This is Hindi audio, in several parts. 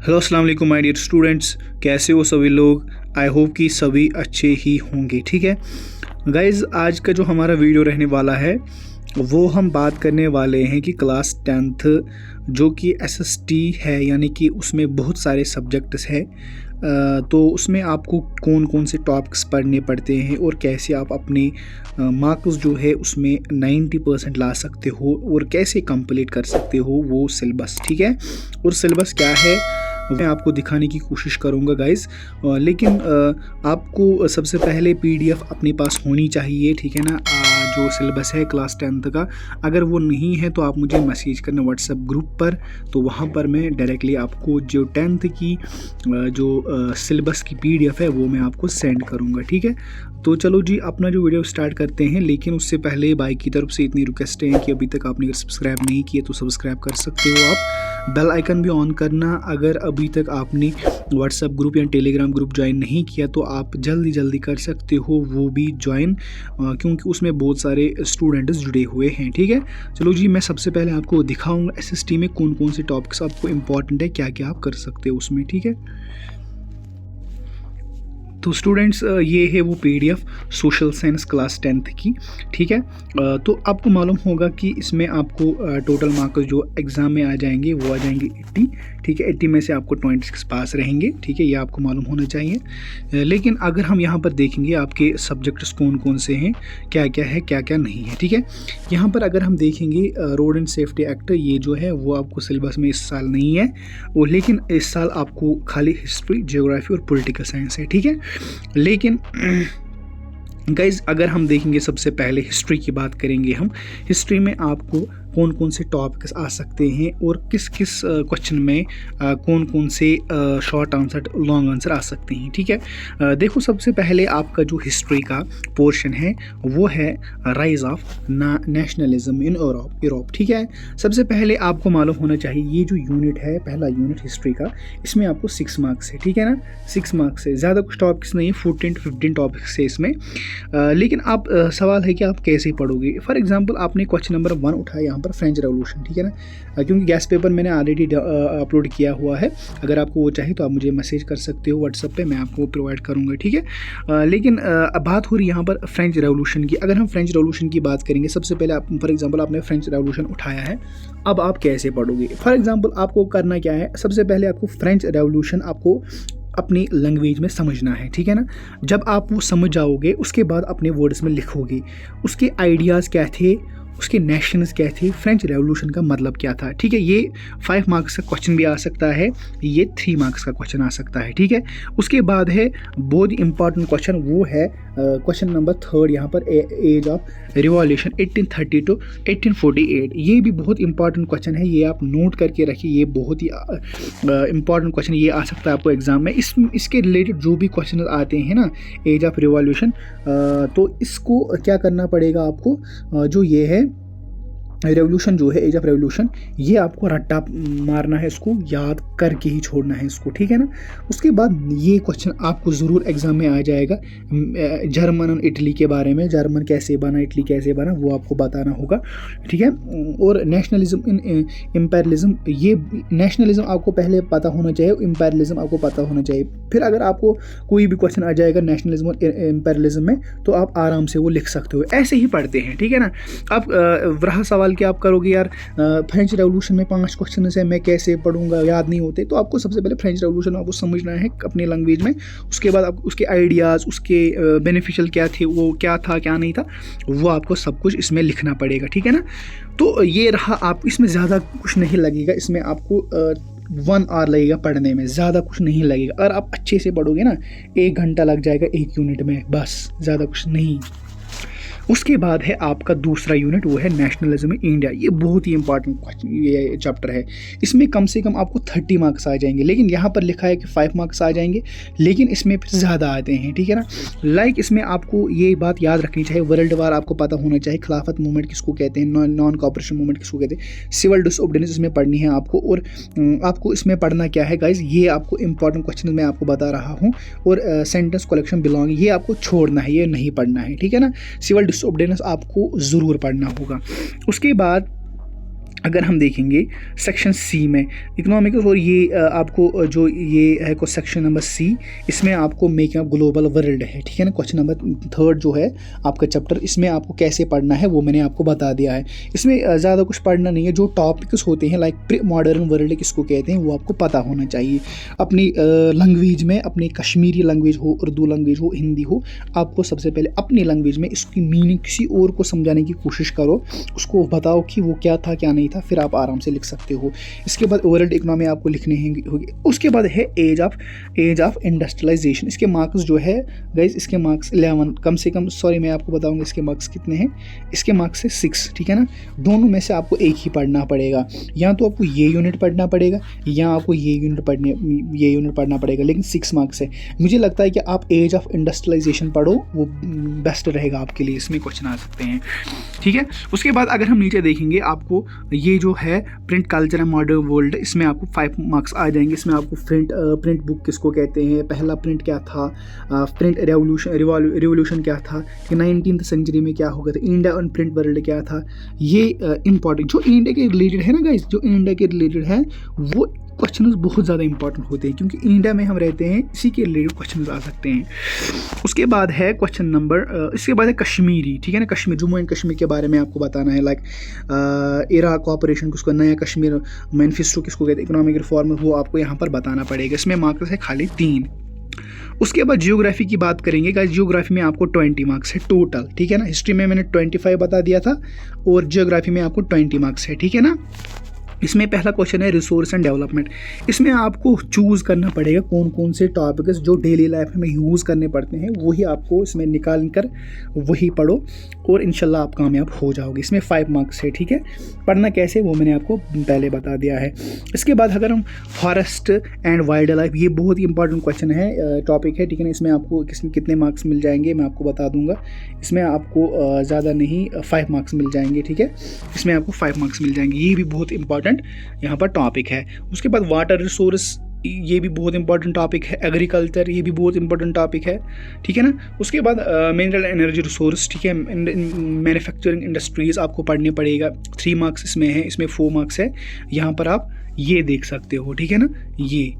हेलो अस्सलाम वालेकुम माय डियर स्टूडेंट्स, कैसे हो सभी लोग। आई होप कि सभी अच्छे ही होंगे। ठीक है गाइज़, आज का जो हमारा वीडियो रहने वाला है वो हम बात करने वाले हैं कि क्लास 10th जो कि SST है, यानी कि उसमें बहुत सारे सब्जेक्ट्स हैं। तो उसमें आपको कौन कौन से टॉपिक्स पढ़ने पड़ते हैं और कैसे आप अपने मार्क्स जो है उसमें 90% ला सकते हो और कैसे कंप्लीट कर सकते हो वो सिलेबस। ठीक है, और सिलेबस क्या है मैं आपको दिखाने की कोशिश करूंगा गाइज़। लेकिन आपको सबसे पहले PDF अपने पास होनी चाहिए। ठीक है ना, जो सिलेबस है क्लास 10th का, अगर वो नहीं है तो आप मुझे मैसेज करना व्हाट्सएप ग्रुप पर, तो वहाँ पर मैं डायरेक्टली आपको जो 10th की जो सिलेबस की PDF है वो मैं आपको सेंड करूँगा। ठीक है, तो चलो जी अपना जो वीडियो स्टार्ट करते हैं। लेकिन उससे पहले भाई की तरफ से इतनी रिक्वेस्ट है कि अभी तक आपने अगर सब्सक्राइब नहीं किया तो सब्सक्राइब कर सकते हो आप। बेल आइकन भी ऑन करना। अगर अभी तक आपने व्हाट्सएप ग्रुप या टेलीग्राम ग्रुप ज्वाइन नहीं किया तो आप जल्दी कर सकते हो वो भी ज्वाइन, क्योंकि उसमें बहुत सारे स्टूडेंट्स जुड़े हुए हैं। ठीक है, चलो जी मैं सबसे पहले आपको दिखाऊंगा SST में कौन कौन से टॉपिक्स आपको इंपॉर्टेंट है, क्या क्या आप कर सकते हो उसमें। ठीक है, तो स्टूडेंट्स ये है वो PDF social science class 10th की। ठीक है, तो आपको मालूम होगा कि इसमें आपको टोटल मार्क्स जो एग्ज़ाम में आ जाएंगे वो आ जाएंगे 80। ठीक है, 80 में से आपको 26 पास रहेंगे। ठीक है, ये आपको मालूम होना चाहिए। लेकिन अगर हम यहाँ पर देखेंगे आपके सब्जेक्ट्स कौन कौन से हैं, क्या क्या है क्या क्या नहीं है। ठीक है, यहाँ पर अगर हम देखेंगे रोड एंड सेफ्टी एक्ट, ये जो है वो आपको सिलेबस में इस साल नहीं है, और लेकिन इस साल आपको खाली हिस्ट्री, जियोग्राफी और पॉलिटिकल साइंस है। ठीक है, लेकिन गाइज अगर हम देखेंगे सबसे पहले हिस्ट्री की बात करेंगे हम। हिस्ट्री में आपको कौन कौन से टॉपिक्स आ सकते हैं और किस किस क्वेश्चन में कौन कौन से शॉर्ट आंसर लॉन्ग आंसर आ सकते हैं। ठीक है, देखो सबसे पहले आपका जो हिस्ट्री का पोर्शन है वो है rise of nationalism in Europe. ठीक है, सबसे पहले आपको मालूम होना चाहिए ये जो यूनिट है, पहला यूनिट हिस्ट्री का, इसमें आपको 6 मार्क्स है। ठीक है ना, 6 मार्क्स है, ज़्यादा कुछ टॉपिक्स नहीं है, 14 to 15 टॉपिक्स है इसमें। लेकिन आप सवाल है कि आप कैसे पढ़ोगे। फॉर एग्जांपल आपने क्वेश्चन नंबर 1 उठाया यहाँ पर फ्रेंच रेवोल्यूशन। ठीक है ना, क्योंकि गैस पेपर मैंने ऑलरेडी अपलोड किया हुआ है, अगर आपको वो चाहिए तो आप मुझे मैसेज कर सकते हो व्हाट्सएप पे, मैं आपको प्रोवाइड करूँगा। ठीक है, लेकिन बात हो रही यहाँ पर फ्रेंच रेवोल्यूशन की। अगर हम फ्रेंच रेवोल्यूशन की बात करेंगे, सबसे पहले आप फॉर एग्जाम्पल आपने फ्रेंच रेवोल्यूशन उठाया है, अब आप कैसे पढ़ोगे। फॉर एग्जाम्पल आपको करना क्या है, सबसे पहले आपको फ्रेंच रेवोल्यूशन आपको अपनी लैंग्वेज में समझना है। ठीक है ना, जब आप वो समझ जाओगे उसके बाद अपने वर्ड्स में लिखोगे उसके आइडियाज़ क्या थे, उसके नेशंस क्या थे, फ्रेंच रेवोल्यूशन का मतलब क्या था। ठीक है, ये 5 मार्क्स का क्वेश्चन भी आ सकता है, ये 3 मार्क्स का क्वेश्चन आ सकता है। ठीक है, उसके बाद है बहुत इंपॉर्टेंट क्वेश्चन, वो है क्वेश्चन नंबर 3 यहाँ पर, एज ऑफ रिवॉल्यूशन 1830 to 1848। ये भी बहुत इंपॉर्टेंट क्वेश्चन है, ये आप नोट करके रखिए, ये बहुत ही इंपॉर्टेंट क्वेश्चन, ये आ सकता है आपको एग्जाम में। इसके रिलेटेड जो भी क्वेश्चन आते हैं ना, एज ऑफ रिवॉल्यूशन, तो इसको क्या करना पड़ेगा आपको, जो ये है रेवोल्यूशन जो है, एज ऑफ रेवोल्यूशन, ये आपको रट्टा मारना है, इसको याद करके ही छोड़ना है इसको। ठीक है ना, उसके बाद ये क्वेश्चन आपको ज़रूर एग्जाम में आ जाएगा, जर्मन और इटली के बारे में, जर्मन कैसे बना, इटली कैसे बना, वो आपको बताना होगा। ठीक है, और नेशनलिज्म इन इम्पेरियलिज्म, ये नेशनलिज्म आपको पहले पता होना चाहिए, इम्पेरियलिज्म आपको पता होना चाहिए। फिर अगर आपको कोई भी क्वेश्चन आ जाएगा नेशनलिज्म और इम्पेरियलिज्म में तो आप आराम से वो लिख सकते हो। ऐसे ही पढ़ते हैं। ठीक है ना, आप रहा सवाल कि आप करोगे यार फ्रेंच रेवोल्यूशन में 5 क्वेश्चन है, मैं कैसे पढ़ूंगा, याद नहीं होते, तो आपको सबसे पहले फ्रेंच रेवोल्यूशन आपको समझना है अपनी लैंग्वेज में। उसके बाद आप उसके आइडियाज़, उसके बेनिफिशियल क्या थे, वो क्या था क्या नहीं था, वो आपको सब कुछ इसमें लिखना पड़ेगा। ठीक है ना, तो ये रहा, आप इसमें ज़्यादा कुछ नहीं लगेगा, इसमें आपको 1 आवर लगेगा पढ़ने में, ज़्यादा कुछ नहीं लगेगा। अगर आप अच्छे से पढ़ोगे ना 1 घंटा लग जाएगा 1 यूनिट में, बस, ज़्यादा कुछ नहीं। उसके बाद है आपका दूसरा यूनिट, वो है नेशनलिज्म इन इंडिया। ये बहुत ही इंपॉर्टेंट ये चैप्टर है, इसमें कम से कम आपको 30 मार्क्स आ जाएंगे, लेकिन यहाँ पर लिखा है कि 5 मार्क्स आ जाएंगे, लेकिन इसमें फिर ज़्यादा आते हैं। ठीक है ना, लाइक इसमें आपको ये बात याद रखनी चाहिए, वर्ल्ड वार आपको पता होना चाहिए, खिलाफत मूवमेंट किसको कहते हैं, नॉन कॉपरेशन मूवमेंट किसको कहते हैं, सिविल डिसओबीडियंस इसमें पढ़नी है आपको। और आपको इसमें पढ़ना क्या है गाइज, ये आपको इंपॉर्टेंट क्वेश्चन मैं आपको बता रहा हूँ, और सेंटेंस कलेक्शन बिलोंग, ये आपको छोड़ना है, ये नहीं पढ़ना है। ठीक है ना, सिविल डिसओबीडियंस आपको ज़रूर पढ़ना होगा। उसके बाद अगर हम देखेंगे सेक्शन सी में इकोनॉमिक्स, और ये आपको जो ये है को सेक्शन नंबर सी, इसमें आपको मेकिंग ऑफ ग्लोबल वर्ल्ड है, ठीक है ना। क्वेश्चन नंबर 3 जो है आपका चैप्टर, इसमें आपको कैसे पढ़ना है वो मैंने आपको बता दिया है। इसमें ज़्यादा कुछ पढ़ना नहीं है, जो टॉपिक्स होते हैं लाइक प्री मॉडर्न वर्ल्ड किसको कहते हैं वो आपको पता होना चाहिए। अपनी लैंग्वेज में, अपनी कश्मीरी लैंग्वेज हो, उर्दू लैंग्वेज हो, हिंदी हो, आपको सबसे पहले अपनी लैंग्वेज में इसकी मीनिंग किसी और को समझाने की कोशिश करो, उसको बताओ कि वो क्या था क्या नहीं था, फिर आप आराम से लिख सकते हो। इसके बाद वर्ल्ड इकोनॉमी आपको लिखने होंगे। उसके बाद है एज ऑफ इंडस्ट्रियलाइजेशन। इसके मार्क्स जो है गाइज, इसके मार्क्स 11 कम से कम, सॉरी मैं आपको बताऊंगा इसके मार्क्स कितने हैं। इसके मार्क्स है 6, ठीक है ना। दोनों में से आपको एक ही पढ़ना पड़ेगा, या तो आपको ये यूनिट पढ़ना पड़ेगा या आपको ये यूनिट पढ़ना पड़ेगा, लेकिन 6 मार्क्स है। मुझे लगता है कि आप एज ऑफ इंडस्ट्रियलाइजेशन पढ़ो, वो बेस्ट रहेगा आपके लिए, इसमें क्वेश्चन आ सकते हैं, ठीक है। उसके बाद अगर हम नीचे देखेंगे, आपको ये जो है print culture and modern world, इसमें आपको 5 मार्क्स आ जाएंगे। इसमें आपको प्रिंट बुक किसको कहते हैं, पहला प्रिंट क्या था, प्रिंट रिवोल्यूशन क्या था, कि 19th सेंचुरी में क्या हो गया था, इंडिया और प्रिंट वर्ल्ड क्या था। ये इंपॉर्टेंट जो इंडिया के रिलेटेड है ना गाइस, जो इंडिया के रिलेटेड है वो क्वेश्चन बहुत ज़्यादा इंपॉर्टेंट होते हैं, क्योंकि इंडिया में हम रहते हैं, इसी के रिलेटेड क्वेश्चन आ सकते हैं। उसके बाद है क्वेश्चन नंबर, इसके बाद है कश्मीरी, ठीक है ना। कश्मीर, जम्मू एंड कश्मीर के बारे में आपको बताना है, लाइक इराक ऑपरेशन किसको, नया कश्मीर मैनिफेस्टो किसको कहते हैं, इकोनॉमिक रिफॉर्म, वो आपको यहाँ पर बताना पड़ेगा। इसमें मार्क्स है खाली 3। उसके बाद जियोग्राफी की बात करेंगे गाइस, जियोग्राफी में आपको 20 मार्क्स है टोटल, ठीक है ना। हिस्ट्री में मैंने 25 बता दिया था, और जियोग्राफी में आपको 20 मार्क्स है, ठीक है ना। इसमें पहला क्वेश्चन है रिसोर्स एंड डेवलपमेंट। इसमें आपको चूज़ करना पड़ेगा कौन कौन से टॉपिक्स जो डेली लाइफ में यूज़ करने पड़ते हैं, वही आपको इसमें निकाल कर वही पढ़ो, और इंशाल्लाह आप कामयाब हो जाओगे। इसमें 5 मार्क्स है, ठीक है। पढ़ना कैसे वो मैंने आपको पहले बता दिया है। इसके बाद अगर हम फॉरेस्ट एंड वाइल्ड लाइफ, ये बहुत ही इंपॉर्टेंट क्वेश्चन है, टॉपिक है, ठीक है ना। इसमें आपको कितने मार्क्स मिल जाएंगे मैं आपको बता दूंगा। इसमें आपको ज़्यादा नहीं 5 मार्क्स मिल जाएंगे, ठीक है। इसमें आपको 5 मार्क्स मिल जाएंगे, ये भी बहुत इंपॉर्टेंट यहाँ पर टॉपिक है। उसके बाद वाटर रिसोर्स, ये भी बहुत इंपॉर्टेंट टॉपिक है। एग्रीकल्चर, ये भी बहुत इंपॉर्टेंट टॉपिक है, ठीक है ना। उसके बाद मिनरल एनर्जी रिसोर्स, ठीक है। मैन्युफैक्चरिंग इंडस्ट्रीज आपको पढ़ने पड़ेगा, 3 मार्क्स इसमें है, इसमें 4 मार्क्स है। यहाँ पर आप ये देख सकते हो, ठीक है ना, ये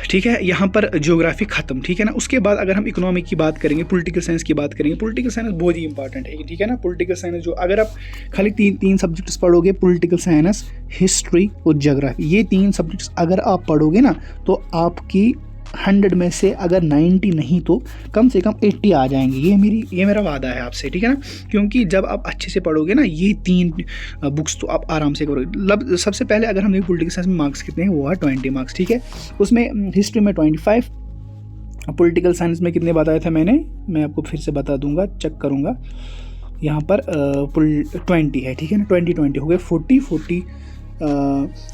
ठीक है। यहाँ पर ज्योग्राफी खत्म, ठीक है ना। उसके बाद अगर हम इकोनॉमिक की बात करेंगे, पॉलिटिकल साइंस की बात करेंगे, पॉलिटिकल साइंस बहुत ही इंपॉर्टेंट है, ठीक है ना। पॉलिटिकल साइंस जो अगर आप खाली तीन सब्जेक्ट्स पढ़ोगे, पॉलिटिकल साइंस, हिस्ट्री और ज्योग्राफी, ये 3 सब्जेक्ट्स अगर आप पढ़ोगे ना, तो आपकी 100 में से अगर 90 नहीं तो कम से कम 80 आ जाएंगे। ये मेरा वादा है आपसे, ठीक है ना। क्योंकि जब आप अच्छे से पढ़ोगे ना ये 3 बुक्स, तो आप आराम से करोगे। सबसे पहले अगर हम पॉलिटिकल साइंस में मार्क्स कितने हैं, वो है 20 मार्क्स, ठीक है। उसमें हिस्ट्री में 25, पॉलिटिकल साइंस में कितने बताया था मैं आपको फिर से बता दूंगा, चेक करूँगा। यहाँ पर 20 है, ठीक है ना। 20 हो गए, 40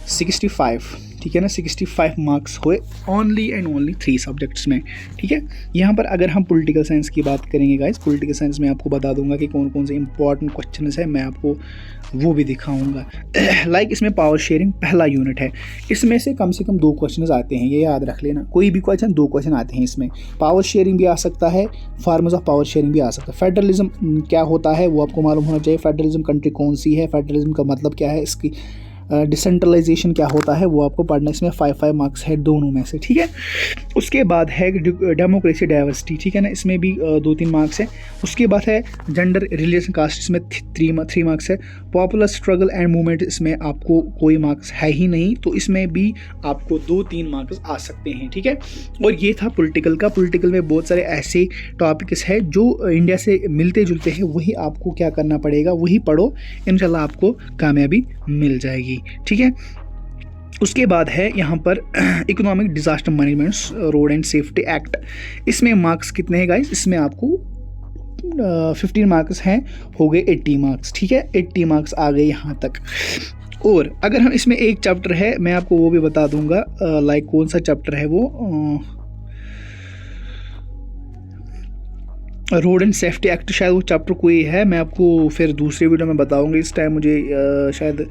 65, ठीक है ना। 65 मार्क्स हुए ओनली एंड ओनली 3 सब्जेक्ट्स में, ठीक है। यहाँ पर अगर हम पॉलिटिकल साइंस की बात करेंगे गाइस, पॉलिटिकल साइंस में आपको बता दूंगा कि कौन कौन से इंपॉर्टेंट क्वेश्चंस है, मैं आपको वो भी दिखाऊंगा। लाइक इसमें पावर शेयरिंग पहला यूनिट है, इसमें से कम 2 क्वेश्चन आते हैं, ये याद रख लेना। कोई भी क्वेश्चन 2 क्वेश्चन आते हैं इसमें। पावर शेयरिंग भी आ सकता है, फॉर्म्स ऑफ पावर शेयरिंग भी आ सकता है। फेडरलिज्म क्या होता है वो आपको मालूम होना चाहिए। फेडरलिज्म कंट्री कौन सी है, फेडरलिज्म का मतलब क्या है, इसकी डिसेंट्रलाइजेशन क्या होता है वो आपको पढ़ना। इसमें 5 मार्क्स है दोनों में से, ठीक है। उसके बाद है डेमोक्रेसी डाइवर्सिटी, ठीक है ना। इसमें भी 2-3 मार्क्स है। उसके बाद है जेंडर रिलीजन कास्ट, इसमें 3 मार्क्स है। पॉपुलर स्ट्रगल एंड मूवमेंट, इसमें आपको कोई मार्क्स है ही नहीं, तो इसमें भी आपको 2-3 मार्क्स आ सकते हैं, ठीक है। और ये था पॉलिटिकल का। पॉलिटिकल में बहुत सारे ऐसे टॉपिक्स है जो इंडिया से मिलते जुलते हैं, वही आपको क्या करना पड़ेगा, वही पढ़ो, इंशाल्लाह आपको कामयाबी मिल जाएगी, ठीक है। उसके बाद है यहाँ पर economic disaster management road and safety act. इसमें मार्क्स कितने हैं गाइस, इसमें आपको 15 मार्क्स हैं, हो गए 80 मार्क्स, ठीक है। 80 मार्क्स आ गए यहाँ तक। और अगर हम इसमें एक चैप्टर है, मैं आपको वो भी बता दूंगा, लाइक कौन सा चैप्टर है वो, रोड एंड सेफ्टी एक्ट, शायद वो चैप्टर कोई है, मैं आपको फिर दूसरे वीडियो में बताऊंगा। इस टाइम मुझे शायद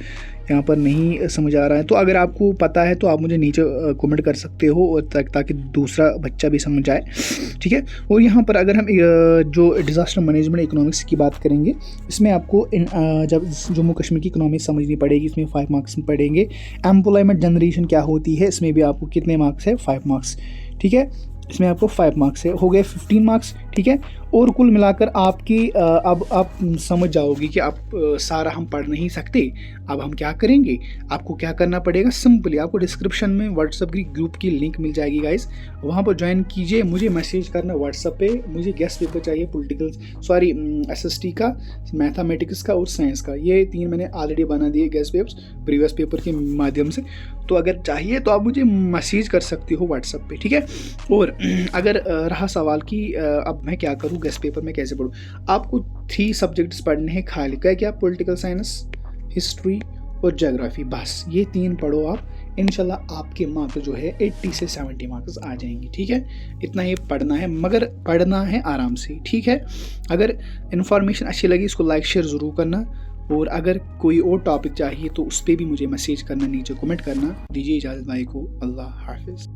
यहाँ पर नहीं समझ आ रहा है। तो अगर आपको पता है तो आप मुझे नीचे कमेंट कर सकते हो, और ताकि दूसरा बच्चा भी समझ आए, ठीक है। और यहाँ पर अगर हम जो डिज़ास्टर मैनेजमेंट इकोनॉमिक्स की बात करेंगे, इसमें आपको जब जम्मू कश्मीर की इकोनॉमी समझनी पड़ेगी, इसमें 5 मार्क्स में पढ़ेंगे। एम्प्लॉयमेंट जनरेशन क्या होती है, इसमें भी आपको कितने मार्क्स है, 5 मार्क्स, ठीक है। इसमें आपको 5 मार्क्स है, हो गए 15 मार्क्स, ठीक है। और कुल मिलाकर आपकी अब आप समझ जाओगे कि आप सारा हम पढ़ नहीं सकते। अब हम क्या करेंगे, आपको क्या करना पड़ेगा, सिंपली आपको डिस्क्रिप्शन में व्हाट्सएप की ग्रुप की लिंक मिल जाएगी गाइस, वहाँ पर ज्वाइन कीजिए। मुझे मैसेज करना व्हाट्सएप पे, मुझे गेस्ट पेपर चाहिए SST का, मैथमेटिक्स का और साइंस का। ये 3 मैंने ऑलरेडी बना दिए गेस्ट पेपर्स प्रीवियस पेपर के माध्यम से। तो अगर चाहिए तो आप मुझे मैसेज कर सकते हो व्हाट्सएप पे, ठीक है। और अगर रहा सवाल कि अब मैं क्या करूँ, गेस्ट पेपर में कैसे पढूं, आपको 3 सब्जेक्ट्स पढ़ने हैं खाली, क्या पॉलिटिकल साइंस, हिस्ट्री और ज्योग्राफी, बस ये 3 पढ़ो आप। इंशाल्लाह आपके मार्क्स जो है 80 से 70 मार्क्स आ जाएंगे, ठीक है। इतना ही पढ़ना है, मगर पढ़ना है आराम से, ठीक है। अगर इन्फॉर्मेशन अच्छी लगी इसको लाइक शेयर ज़रूर करना, और अगर कोई और टॉपिक चाहिए तो उस पर भी मुझे मैसेज करना, नीचे कमेंट करना। दीजिए इजाज़त भाई को, अल्लाह हाफिज़।